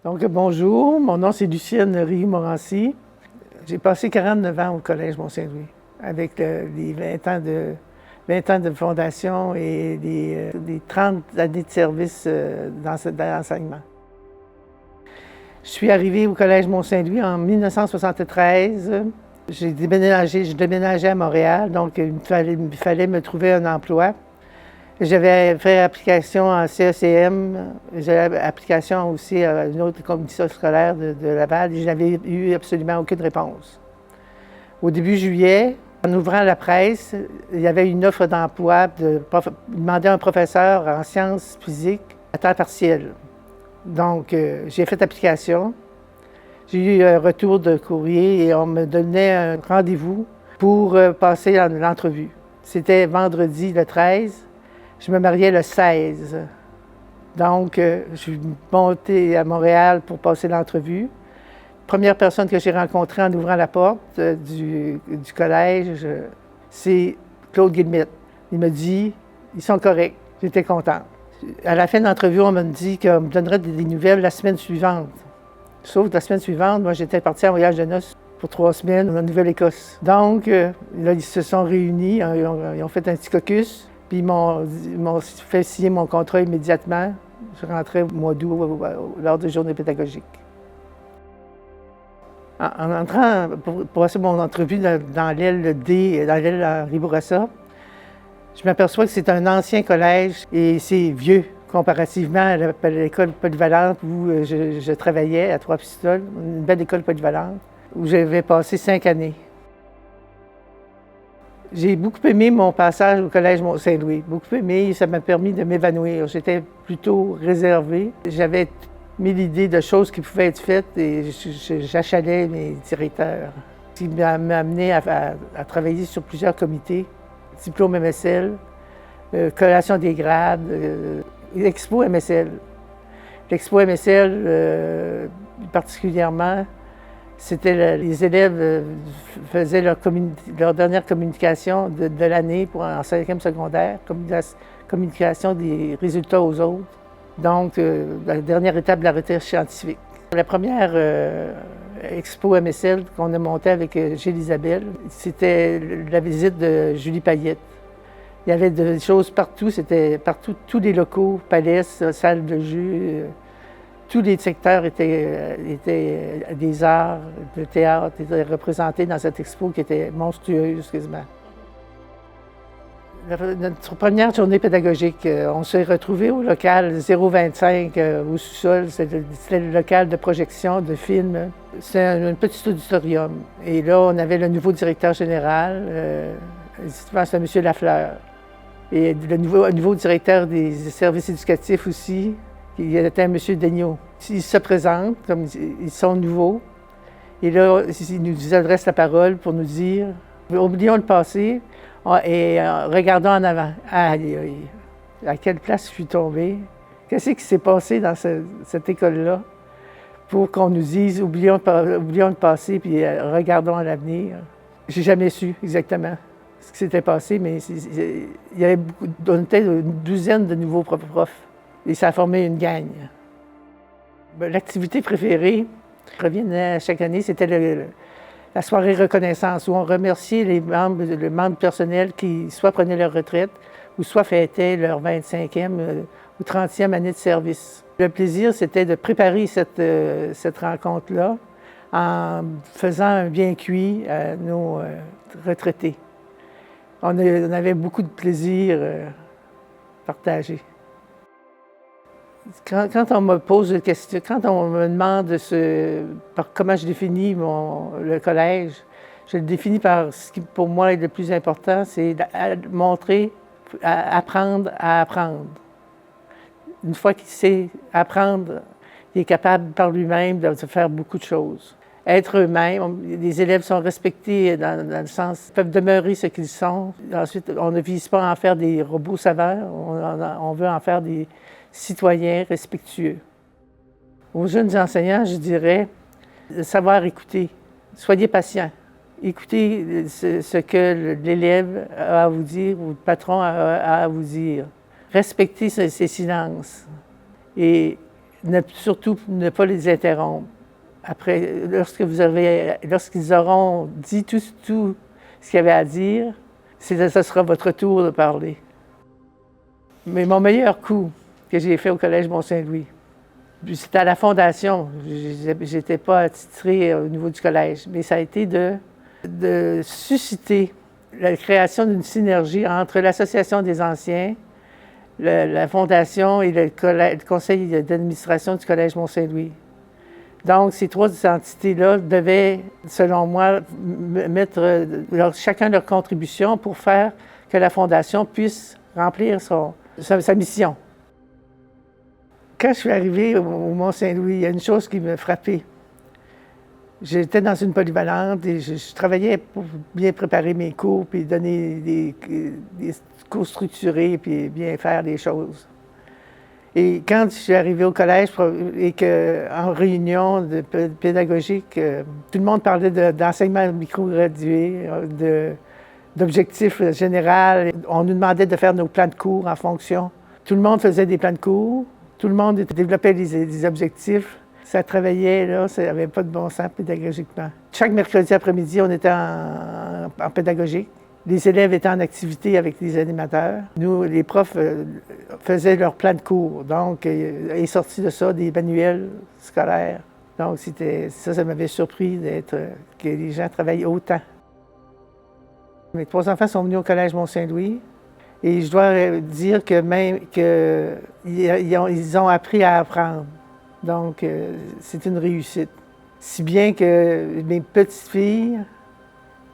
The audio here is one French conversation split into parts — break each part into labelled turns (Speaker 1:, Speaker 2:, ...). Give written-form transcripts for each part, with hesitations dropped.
Speaker 1: Donc, bonjour, mon nom c'est Lucienne Rioux-Morancy. J'ai passé 49 ans au Collège Mont-Saint-Louis, avec les 20 ans de fondation et les 30 années de service dans l'enseignement. Je suis arrivée au Collège Mont-Saint-Louis en 1973. Je déménageais à Montréal, donc il fallait me trouver un emploi. J'avais fait application en CECM, j'avais application aussi à une autre commission scolaire de Laval et je n'avais eu absolument aucune réponse. Au début juillet, en ouvrant la presse, il y avait une offre d'emploi de demander un professeur en sciences physiques à temps partiel. Donc, j'ai fait application. J'ai eu un retour de courrier et on me donnait un rendez-vous pour passer l'entrevue. C'était vendredi le 13. Je me mariais le 16. Donc, je suis montée à Montréal pour passer l'entrevue. Première personne que j'ai rencontrée en ouvrant la porte du collège, c'est Claude Guillemette. Il me dit « Ils sont corrects ». J'étais contente. À la fin de l'entrevue, on m'a dit qu'on me donnerait des nouvelles la semaine suivante. Sauf que la semaine suivante, moi, j'étais partie en voyage de noces pour 3 semaines en Nouvelle-Écosse. Donc, là, ils se sont réunis, ils ont fait un petit caucus. Puis ils m'ont fait signer mon contrat immédiatement. Je rentrais au mois d'août lors des journées pédagogiques. En entrant pour passer mon entrevue dans l'aile D, dans l'aile Henri Bourassa, je m'aperçois que c'est un ancien collège et c'est vieux comparativement à l'école polyvalente où je travaillais à Trois-Pistoles, une belle école polyvalente, où j'avais passé 5 années. J'ai beaucoup aimé mon passage au Collège Mont-Saint-Louis, beaucoup aimé, ça m'a permis de m'évanouir. J'étais plutôt réservée. J'avais mis l'idée de choses qui pouvaient être faites et j'achalais mes directeurs. Ce qui m'a amené à travailler sur plusieurs comités, diplôme MSL, collation des grades, Expo MSL. L'Expo MSL, particulièrement, c'était les élèves faisaient leur dernière communication de l'année en 5e secondaire, communication des résultats aux autres. Donc, la dernière étape de la recherche scientifique. La première expo MSL qu'on a montée avec Gilles Isabelle, c'était la visite de Julie Payette. Il y avait des choses partout, c'était partout, tous les locaux, palais, salles de jeu. Tous les secteurs étaient des arts, le théâtre étaient représentés dans cette expo qui était monstrueuse quasiment. Notre première journée pédagogique, on s'est retrouvés au local 025 au sous-sol. C'était le local de projection de films. C'était un petit auditorium. Et là, on avait le nouveau directeur général, c'était M. Lafleur. Et le nouveau directeur des services éducatifs aussi, il était M. Daigneault. Ils se présentent comme ils sont nouveaux. Et là, ils nous adressent la parole pour nous dire « Oublions le passé et regardons en avant. » Aïe, aïe, à quelle place je suis tombée? Qu'est-ce qui s'est passé dans cette école-là pour qu'on nous dise « Oublions le passé puis regardons à l'avenir ». J'ai jamais su exactement ce qui s'était passé, mais il y avait on était une douzaine de nouveaux profs. Et ça a formé une gang. L'activité préférée, qui revient chaque année, c'était la soirée reconnaissance, où on remerciait les membres personnels qui soit prenaient leur retraite, ou soit fêtaient leur 25e ou 30e année de service. Le plaisir, c'était de préparer cette rencontre-là en faisant un bien cuit à nos retraités. On avait beaucoup de plaisir partagé. Quand on me pose des questions, quand on me demande comment je définis le collège, je le définis par ce qui, pour moi, est le plus important, c'est montrer, apprendre à apprendre. Une fois qu'il sait apprendre, il est capable par lui-même de faire beaucoup de choses. Être eux-mêmes, les élèves sont respectés dans le sens, ils peuvent demeurer ce qu'ils sont. Ensuite, on ne vise pas à en faire des robots savants, on veut en faire des citoyens respectueux. Aux jeunes enseignants, je dirais, de savoir écouter. Soyez patients. Écoutez ce que l'élève a à vous dire ou le patron a à vous dire. Respectez ses silences. Et surtout ne pas les interrompre. Après, lorsqu'ils auront dit tout ce qu'il y avait à dire, ce sera votre tour de parler. Mais mon meilleur coup que j'ai fait au Collège Mont-Saint-Louis, c'était à la Fondation. Je n'étais pas attitrée au niveau du collège, mais ça a été de susciter la création d'une synergie entre l'Association des anciens, la Fondation et le conseil d'administration du Collège Mont-Saint-Louis. Donc, ces trois entités-là devaient, selon moi, mettre chacun leur contribution pour faire que la Fondation puisse remplir sa mission. Quand je suis arrivé au Mont-Saint-Louis, il y a une chose qui me frappait. J'étais dans une polyvalente et je travaillais pour bien préparer mes cours, puis donner des cours structurés, puis bien faire les choses. Et quand je suis arrivé au collège et qu'en réunion pédagogique, tout le monde parlait d'enseignement micro-gradué, d'objectifs généraux. On nous demandait de faire nos plans de cours en fonction. Tout le monde faisait des plans de cours, tout le monde développait des objectifs. Ça travaillait, là, ça n'avait pas de bon sens pédagogiquement. Chaque mercredi après-midi, on était en pédagogique. Les élèves étaient en activité avec les animateurs. Nous, les profs faisaient leur plan de cours. Donc, il est sorti de ça des manuels scolaires. Donc, ça m'avait surpris que les gens travaillent autant. Mes trois enfants sont venus au Collège Mont-Saint-Louis. Et je dois dire qu'ils ont appris à apprendre. Donc, c'est une réussite. Si bien que mes petites filles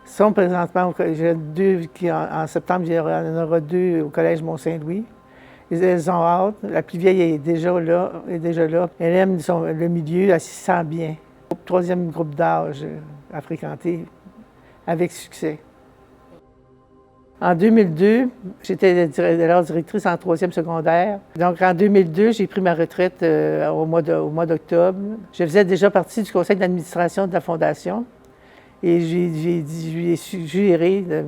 Speaker 1: sont présentement, j'ai deux en septembre, il y en aura deux au Collège Mont-Saint-Louis. Elles ont hâte. La plus vieille est déjà là. Elle aime le milieu, elle s'y sent bien. Troisième groupe d'âge à fréquenter avec succès. En 2002, j'étais alors directrice en troisième secondaire. Donc, en 2002, j'ai pris ma retraite au mois d'octobre. Je faisais déjà partie du conseil d'administration de la Fondation. Et je lui ai suggéré de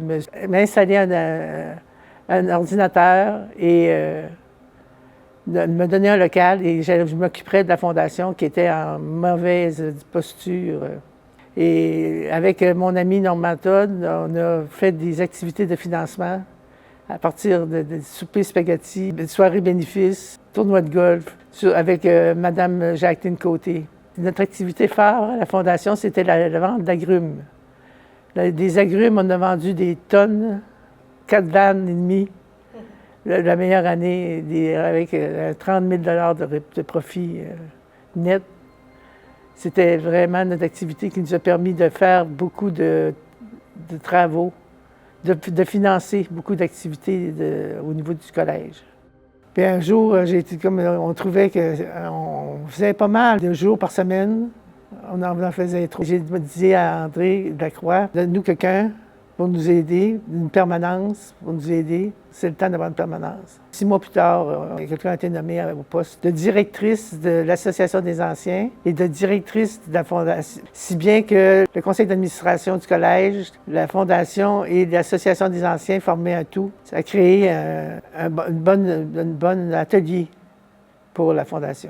Speaker 1: m'installer un ordinateur et de me donner un local. Et je m'occuperais de la Fondation qui était en mauvaise posture. Et avec mon ami Normand Todd, on a fait des activités de financement à partir de soupers spaghetti, de soirées bénéfices, tournois de golf, avec Mme Jacqueline Côté. Notre activité phare à la Fondation, c'était la vente d'agrumes. Des agrumes, on a vendu des tonnes, 4 vannes et demie, la meilleure année, avec 30 000 de profit net. C'était vraiment notre activité qui nous a permis de faire beaucoup de travaux, de financer beaucoup d'activités au niveau du collège. Puis un jour, on trouvait qu'on faisait pas mal de jours par semaine. On en faisait trop. J'ai dit à André Lacroix, donne-nous quelqu'un pour nous aider, une permanence pour nous aider. C'est le temps d'avoir une permanence. 6 mois plus tard, quelqu'un a été nommé au poste de directrice de l'Association des anciens et de directrice de la Fondation. Si bien que le conseil d'administration du collège, la Fondation et l'Association des anciens formaient un tout. Ça a créé un bon atelier pour la Fondation.